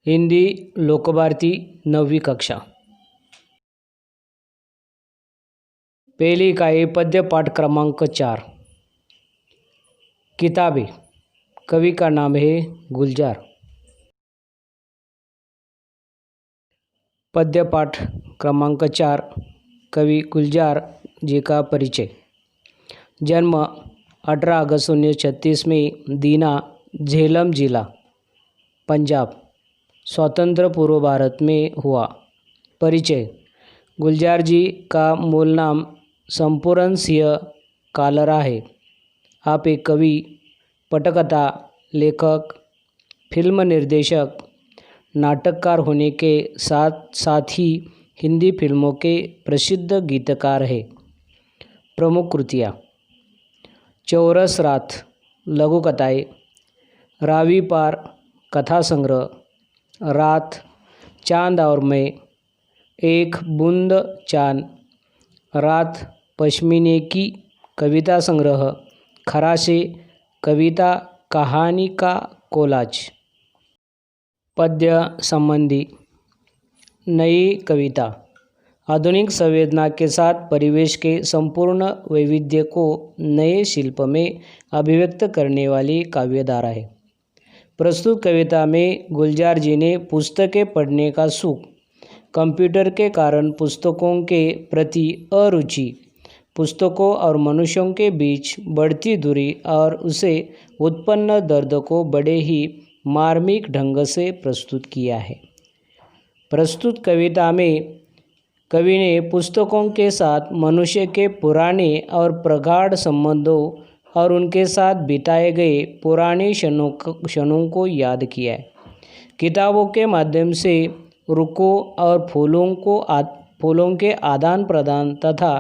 हिंदी लोकभारती 9वी कक्षा। पहली इकाई पद्य पाठ क्रमांक 4। किताबें। कवि का नाम है गुलजार। पद्य पाठ क्रमांक 4। कवि गुलजार जी का परिचय। जन्म 18 अगस्त 1936 में दीना, झेलम जिला, पंजाब, स्वतंत्र पूर्व भारत में हुआ। परिचय। गुलजार जी का मूल नाम संपूर्ण सिंह कालरा है। आप एक कवि, पटकथा, लेखक, फिल्म निर्देशक, नाटककार होने के साथ साथ ही हिंदी फिल्मों के प्रसिद्ध गीतकार हैं। प्रमुख कृतियाँ: चौरस रात लघु कथाएँ, रावी पार कथा संग्रह, रात, चांद और मैं, एक बूंद चांद, रात पश्मीने की कविता संग्रह, खराशे कविता कहानी का कोलाज। पद्य संबंधी। नई कविता आधुनिक संवेदना के साथ परिवेश के संपूर्ण वैविध्य को नए शिल्प में अभिव्यक्त करने वाली काव्यधारा है। प्रस्तुत कविता में गुलजार जी ने पुस्तकें पढ़ने का सुख, कंप्यूटर के कारण पुस्तकों के प्रति अरुचि, पुस्तकों और मनुष्यों के बीच बढ़ती दूरी और उसे उत्पन्न दर्द को बड़े ही मार्मिक ढंग से प्रस्तुत किया है। प्रस्तुत कविता में कवि ने पुस्तकों के साथ मनुष्य के पुराने और प्रगाढ़ संबंधों और उनके साथ बिताए गए पुराने क्षणों को याद किया है। किताबों के माध्यम से रुखों और फूलों के आदान प्रदान तथा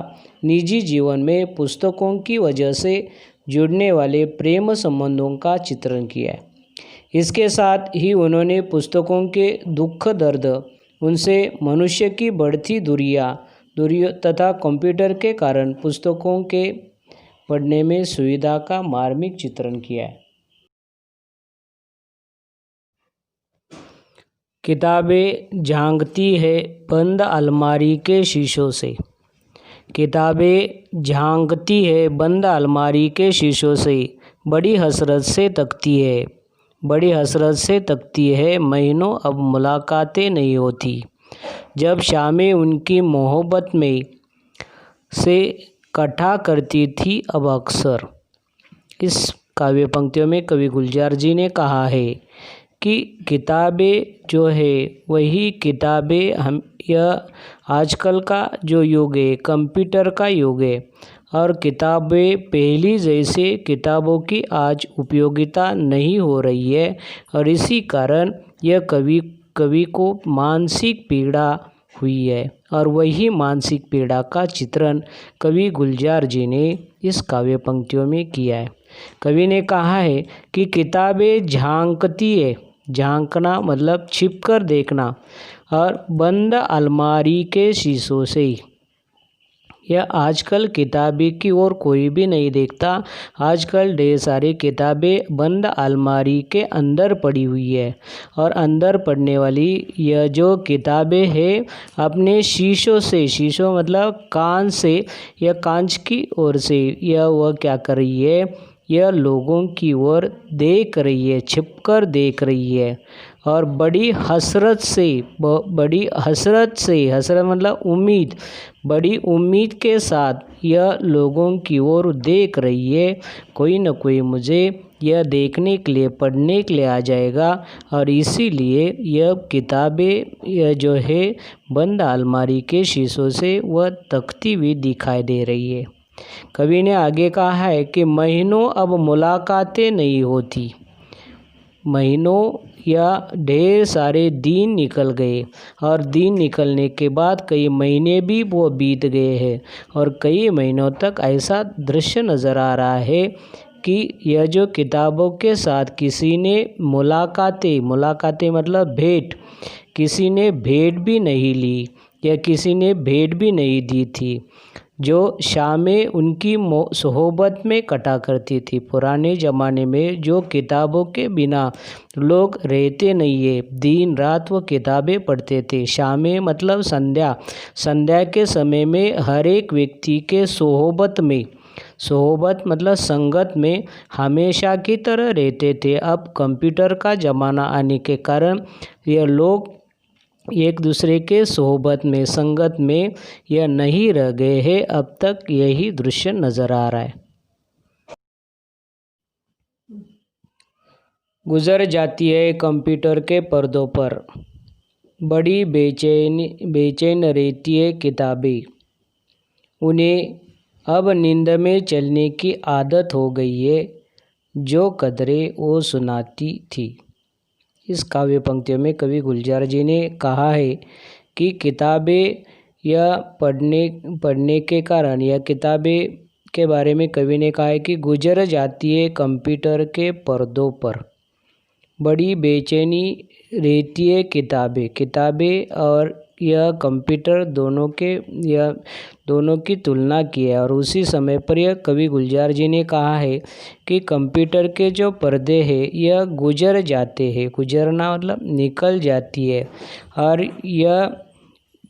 निजी जीवन में पुस्तकों की वजह से जुड़ने वाले प्रेम संबंधों का चित्रण किया है। इसके साथ ही उन्होंने पुस्तकों के दुख दर्द, उनसे मनुष्य की बढ़ती दूरियां तथा कंप्यूटर के कारण पुस्तकों के पढ़ने में सुविधा का मार्मिक चित्रण किया है। किताबें झांकती है बंद अलमारी के शीशों से। किताबें झांकती है बंद अलमारी के शीशों से, बड़ी हसरत से तकती है, बड़ी हसरत से तकती है। महीनों अब मुलाकातें नहीं होती, जब शामें उनकी मोहब्बत में से इकट्ठा करती थी अब अक्सर। इस काव्य पंक्तियों में कवि गुलजार जी ने कहा है कि किताबें जो है वही किताबें यह आजकल का जो युग है कंप्यूटर का युग है, और किताबें पहली जैसे किताबों की आज उपयोगिता नहीं हो रही है, और इसी कारण यह कवि को मानसिक पीड़ा हुई है, और वही मानसिक पीड़ा का चित्रण कवि गुलजार जी ने इस काव्य पंक्तियों में किया है। कवि ने कहा है कि किताबें झांकती है, झांकना मतलब छिपकर देखना, और बंद अलमारी के शीशों से। यह आजकल किताबें की ओर कोई भी नहीं देखता। आजकल ढेर सारी किताबें बंद अलमारी के अंदर पड़ी हुई है, और अंदर पढ़ने वाली यह जो किताबें हैं अपने शीशों से, शीशों मतलब कांच से, यह कांच की ओर से यह वह क्या कर रही है, यह लोगों की ओर देख रही है, छिपकर देख रही है, और बड़ी हसरत से, हसरत मतलब उम्मीद, बड़ी उम्मीद के साथ यह लोगों की ओर देख रही है। कोई न कोई मुझे यह देखने के लिए, पढ़ने के लिए आ जाएगा, और इसीलिए यह किताबें यह जो है बंद अलमारी के शीशों से वह तकती हुई दिखाई दे रही है। कवि ने आगे कहा है कि महीनों अब मुलाकातें नहीं होती। महीनों या ढेर सारे दिन निकल गए, और दिन निकलने के बाद कई महीने भी वो बीत गए हैं, और कई महीनों तक ऐसा दृश्य नज़र आ रहा है कि यह जो किताबों के साथ किसी ने मुलाकातें मतलब भेंट, किसी ने भेंट भी नहीं ली या किसी ने भेंट भी नहीं दी थी। जो शामें उनकी सोहबत में कटा करती थी। पुराने ज़माने में जो किताबों के बिना लोग रहते नहीं है, दिन रात वो किताबें पढ़ते थे। शामें मतलब संध्या, संध्या के समय में हर एक व्यक्ति के सोहबत मतलब संगत में हमेशा की तरह रहते थे। अब कंप्यूटर का ज़माना आने के कारण ये लोग एक दूसरे के सोहबत में, संगत में यह नहीं रह गए हैं। अब तक यही दृश्य नज़र आ रहा है। गुजर जाती है कंप्यूटर के पर्दों पर, बड़ी बेचैन रहती है किताबें। उन्हें अब नींद में चलने की आदत हो गई है, जो कदरें वो सुनाती थी। इस काव्य पंक्तियों में कवि गुलजार जी ने कहा है कि किताबें या पढ़ने के कारण, या किताबें के बारे में कवि ने कहा है कि गुजर जाती है कंप्यूटर के पर्दों पर, बड़ी बेचैनी रहती है किताबें और यह कंप्यूटर दोनों की तुलना की है। और उसी समय पर यह कवि गुलजार जी ने कहा है कि कंप्यूटर के जो पर्दे हैं यह गुजर जाते हैं, गुजरना मतलब निकल जाती है, और यह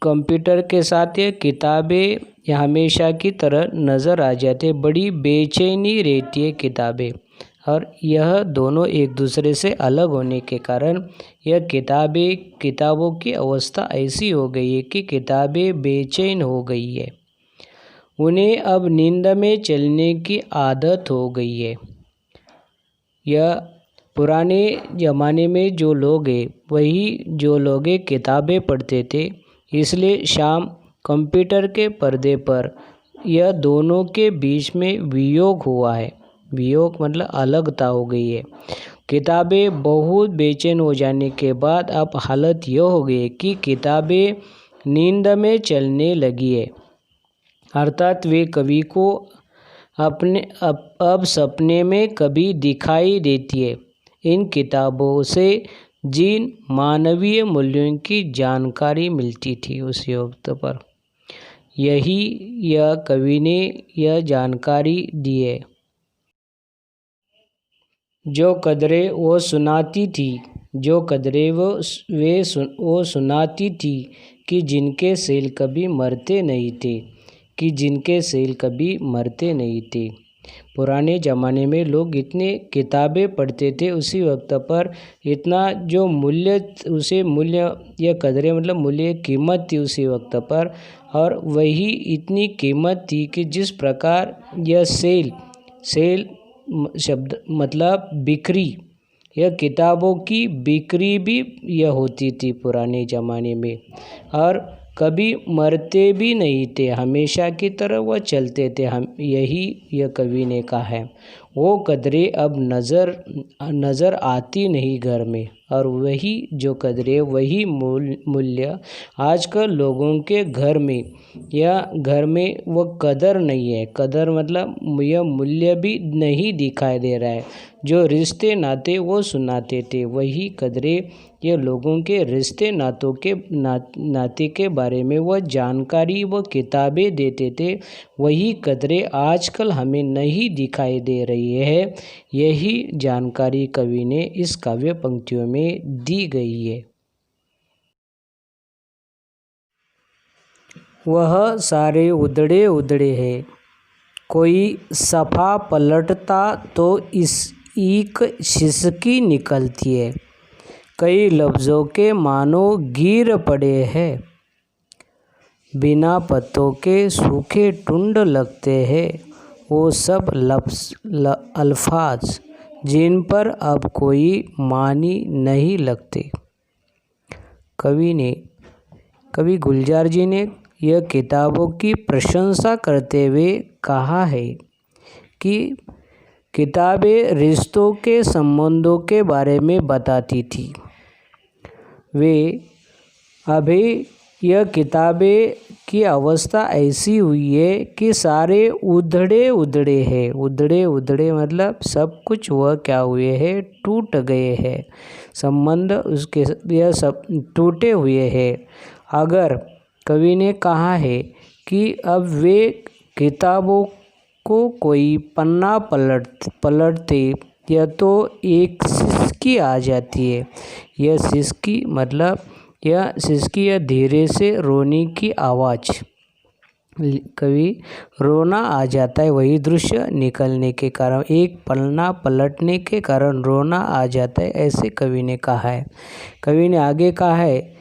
कंप्यूटर के साथ ये किताबें हमेशा की तरह नज़र आ जाती है। बड़ी बेचैनी रहती है किताबें, और यह दोनों एक दूसरे से अलग होने के कारण यह किताबों की अवस्था ऐसी हो गई है कि किताबें बेचैन हो गई है। उन्हें अब नींद में चलने की आदत हो गई है। यह पुराने ज़माने में जो लोग किताबें पढ़ते थे, इसलिए शाम कंप्यूटर के पर्दे पर यह दोनों के बीच में वियोग हुआ है। वियोग मतलब अलगता हो गई है। किताबें बहुत बेचैन हो जाने के बाद अब हालत यह हो गई है कि किताबें नींद में चलने लगी है, अर्थात वे कवि को अब सपने में कभी दिखाई देती है। इन किताबों से जिन मानवीय मूल्यों की जानकारी मिलती थी उस वक्त पर, यह कवि ने यह जानकारी दी है। जो कदरें वो सुनाती थी कि जिनके सेल कभी मरते नहीं थे। पुराने ज़माने में लोग इतने किताबें पढ़ते थे, उसी वक्त पर इतना जो यह कदरें मतलब मूल्य कीमत थी उसी वक्त पर, और वही इतनी कीमत थी कि जिस प्रकार यह सेल शब्द मतलब बिक्री, यह किताबों की बिक्री भी यह होती थी पुराने ज़माने में, और कभी मरते भी नहीं थे, हमेशा की तरह वह चलते थे। यह कवि ने कहा है। वो कदरें अब नज़र आती नहीं घर में, और वही जो कदरें, वही मूल्य आजकल लोगों के घर में वो कदर नहीं है। कदर मतलब यह मूल्य भी नहीं दिखाई दे रहा है। जो रिश्ते नाते वो सुनाते थे, वही कदरें ये लोगों के रिश्ते नाते के बारे में वह जानकारी वो किताबें देते थे, वही कदरें आजकल हमें नहीं दिखाई दे रही है। यही जानकारी कवि ने इस काव्य पंक्तियों में दी गई है। वह सारे उधड़े हैं, कोई सफ़ा पलटता तो एक सिसकी निकलती है। कई लफ्ज़ों के मानो गिर पड़े हैं, बिना पत्तों के सूखे टुंड लगते हैं। वो सब अल्फाज जिन पर अब कोई मानी नहीं लगते। कवि गुलजार जी ने यह किताबों की प्रशंसा करते हुए कहा है कि किताबें रिश्तों के संबंधों के बारे में बताती थी। अभी यह किताबें की अवस्था ऐसी हुई है कि सारे उधड़े हैं। उधड़े मतलब सब कुछ वह क्या हुए हैं, टूट गए हैं, संबंध उसके यह सब टूटे हुए हैं। अगर कवि ने कहा है कि अब वे किताबों को कोई पन्ना पलटते या तो एक सिसकी आ जाती है। यह सिसकी मतलब यह धीरे से रोने की आवाज़, कभी रोना आ जाता है। वही दृश्य निकलने के कारण, एक पन्ना पलटने के कारण रोना आ जाता है, ऐसे कवि ने कहा है। कवि ने आगे कहा है,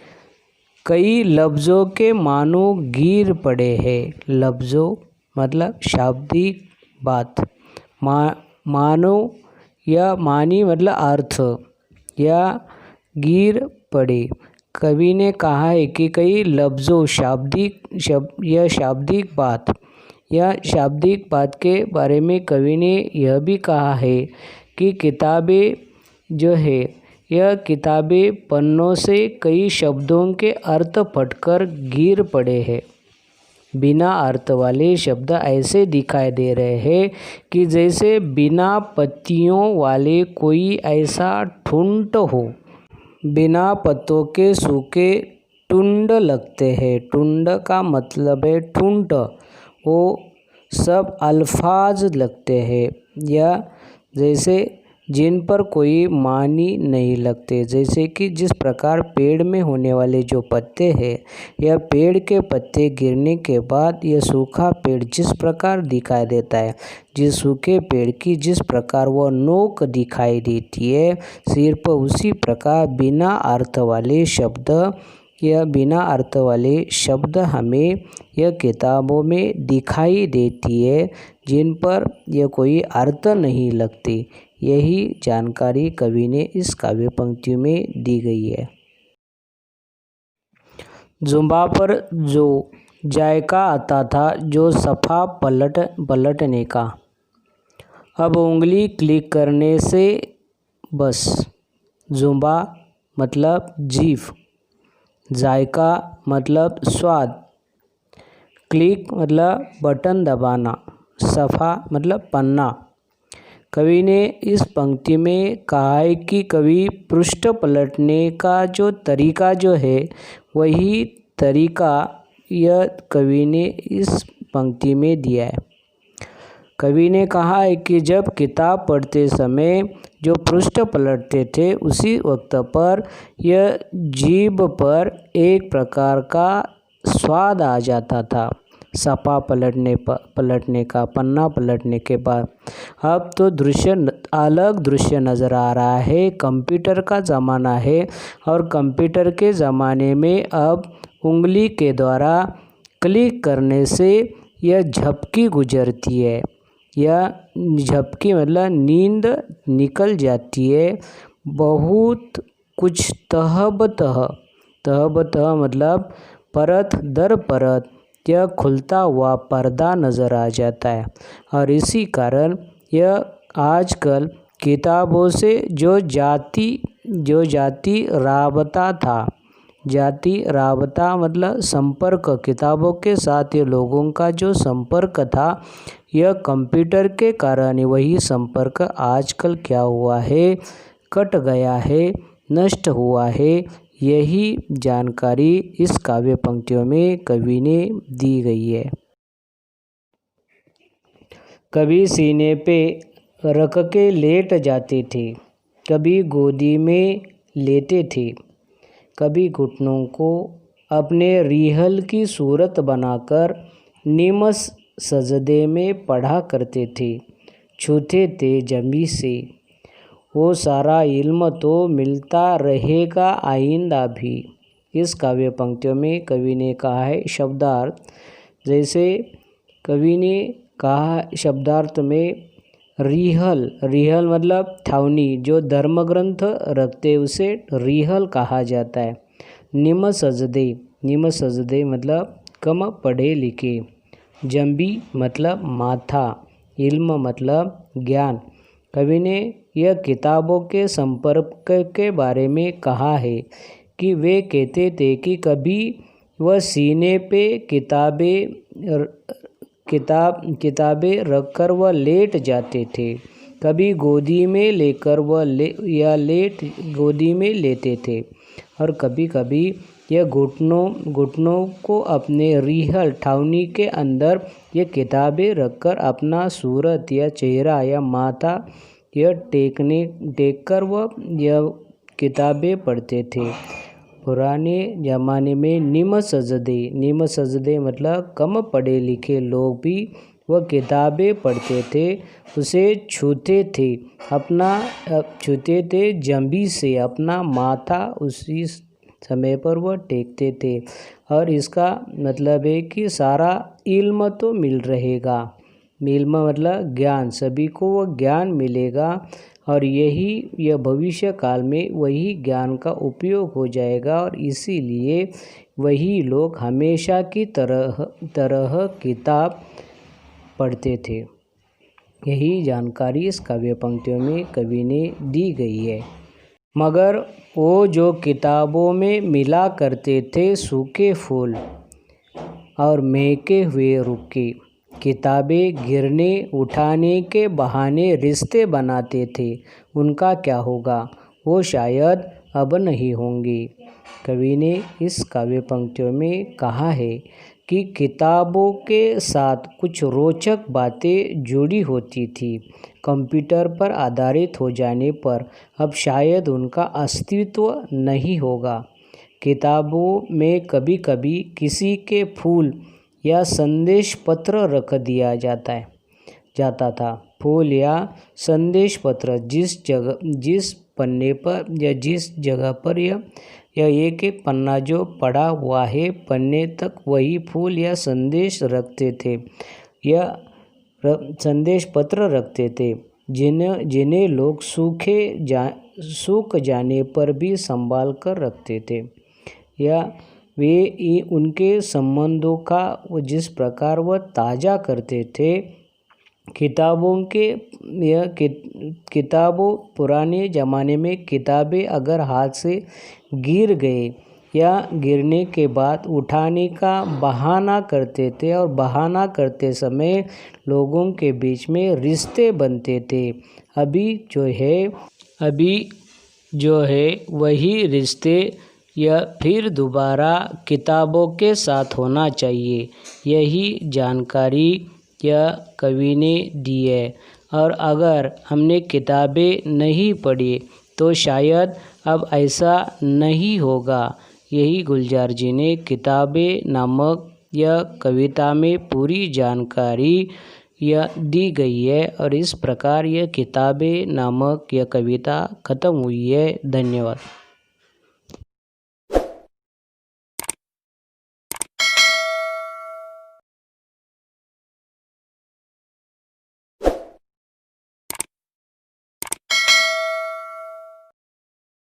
कई लफ्ज़ों के मानो गिर पड़े हैं। लफ्ज़ों मतलब शाब्दिक बात, मानो या मानी मतलब अर्थ, या गिर पड़े। कवि ने कहा है कि कई लफ्ज़ों शाब्दिक बात के बारे में कवि ने यह भी कहा है कि किताबें जो है, यह किताबें पन्नों से कई शब्दों के अर्थ फटकर गिर पड़े हैं। बिना अर्थ वाले शब्द ऐसे दिखाई दे रहे हैं कि जैसे बिना पत्तियों वाले कोई ऐसा ठुंड हो। बिना पत्तों के सूखे टुंड लगते हैं। टुंड का मतलब है ठुंड। वो सब अल्फाज लगते हैं या जैसे जिन पर कोई मानी नहीं लगते। जैसे कि जिस प्रकार पेड़ में होने वाले जो पत्ते हैं, यह पेड़ के पत्ते गिरने के बाद यह सूखा पेड़ जिस प्रकार दिखाई देता है, जिस सूखे पेड़ की जिस प्रकार वह नोक दिखाई देती है, सिर्फ उसी प्रकार बिना अर्थ वाले शब्द हमें यह किताबों में दिखाई देती है, जिन पर यह कोई अर्थ नहीं लगती। यही जानकारी कवि ने इस काव्य पंक्ति में दी गई है। जुबां पर जो जायका आता था, जो सफ़ा पलटने का, अब उंगली क्लिक करने से बस। जुबां मतलब जीभ, जायका मतलब स्वाद, क्लिक मतलब बटन दबाना, सफ़ा मतलब पन्ना। कवि ने इस पंक्ति में कहा है कि कवि पृष्ठ पलटने का जो तरीका जो है, वही तरीका यह कवि ने इस पंक्ति में दिया है। कवि ने कहा है कि जब किताब पढ़ते समय जो पृष्ठ पलटते थे, उसी वक्त पर यह जीभ पर एक प्रकार का स्वाद आ जाता था। सफ़ा पलटने का, पन्ना पलटने के बाद अब तो अलग दृश्य नज़र आ रहा है। कंप्यूटर का ज़माना है और कंप्यूटर के ज़माने में अब उंगली के द्वारा क्लिक करने से यह झपकी गुजरती है, या झपकी मतलब नींद निकल जाती है। बहुत कुछ तहबतह मतलब परत दर परत यह खुलता हुआ पर्दा नज़र आ जाता है। और इसी कारण यह आजकल किताबों से जो जाती राबता था, जाति राबता मतलब संपर्क, किताबों के साथ ये लोगों का जो संपर्क था, यह कंप्यूटर के कारण वही संपर्क आजकल क्या हुआ है, कट गया है, नष्ट हुआ है। यही जानकारी इस काव्य पंक्तियों में कवि ने दी गई है। कभी सीने पे रख के लेट जाते थे, कभी गोदी में लेते थे, कभी घुटनों को अपने रिहल की सूरत बनाकर निमस सजदे में पढ़ा करते थे, छूते थे जमी से। वो सारा इल्म तो मिलता रहेगा आइंदा भी। इस काव्य पंक्तियों में कवि ने कहा है शब्दार्थ। जैसे कवि ने कहा शब्दार्थ में रिहल मतलब छावनी, जो धर्म ग्रंथ रखते उसे रिहल कहा जाता है। निम सजदे मतलब कम पढ़े लिखे। जंबी मतलब माथा। इल्म मतलब ज्ञान। कवि ने यह किताबों के संपर्क के बारे में कहा है कि वे कहते थे कि कभी वह सीने पे किताबें रखकर वह लेट जाते थे, कभी गोदी में लेकर गोदी में लेते थे, और कभी कभी यह घुटनों को अपने रीढ़ हथौनी के अंदर ये किताबें रखकर अपना सूरत या चेहरा या माथा यह टेक कर वह यह किताबें पढ़ते थे। पुराने ज़माने में निम्न सजदे मतलब कम पढ़े लिखे लोग भी वह किताबें पढ़ते थे, उसे छूते थे जंभी से अपना माथा उसी समय पर वह टेकते थे। और इसका मतलब है कि सारा इल्म तो मिल रहेगा, इल्म मतलब ज्ञान, सभी को वह ज्ञान मिलेगा और यह भविष्य काल में वही ज्ञान का उपयोग हो जाएगा और इसीलिए वही लोग हमेशा की तरह किताब पढ़ते थे। यही जानकारी इस काव्य पंक्तियों में कवि ने दी गई है। मगर वो जो किताबों में मिला करते थे सूखे फूल और महके हुए रुक्के, किताबें गिरने उठाने के बहाने रिश्ते बनाते थे, उनका क्या होगा? वो शायद अब नहीं होंगे। कवि ने इस काव्य पंक्तियों में कहा है कि किताबों के साथ कुछ रोचक बातें जुड़ी होती थी। कंप्यूटर पर आधारित हो जाने पर अब शायद उनका अस्तित्व नहीं होगा। किताबों में कभी कभी किसी के फूल या संदेश पत्र रख दिया जाता था। फूल या संदेश पत्र जिस पन्ने पर या जिस जगह पर या एक पन्ना जो पड़ा हुआ है पन्ने तक वही फूल या संदेश रखते थे या संदेश पत्र रखते थे, जिन्हें लोग सूख जाने पर भी संभाल कर रखते थे। या वे उनके संबंधों का जिस प्रकार वह ताज़ा करते थे। किताबों पुराने ज़माने में किताबें अगर हाथ से गिर गए या गिरने के बाद उठाने का बहाना करते थे और बहाना करते समय लोगों के बीच में रिश्ते बनते थे। अभी जो है वही रिश्ते या फिर दोबारा किताबों के साथ होना चाहिए। यही जानकारी यह कवि ने दी है। और अगर हमने किताबें नहीं पढ़ी तो शायद अब ऐसा नहीं होगा। यही गुलजार जी ने किताबें नामक यह कविता में पूरी जानकारी यह दी गई है और इस प्रकार यह किताबें नामक यह कविता खत्म हुई है। धन्यवाद।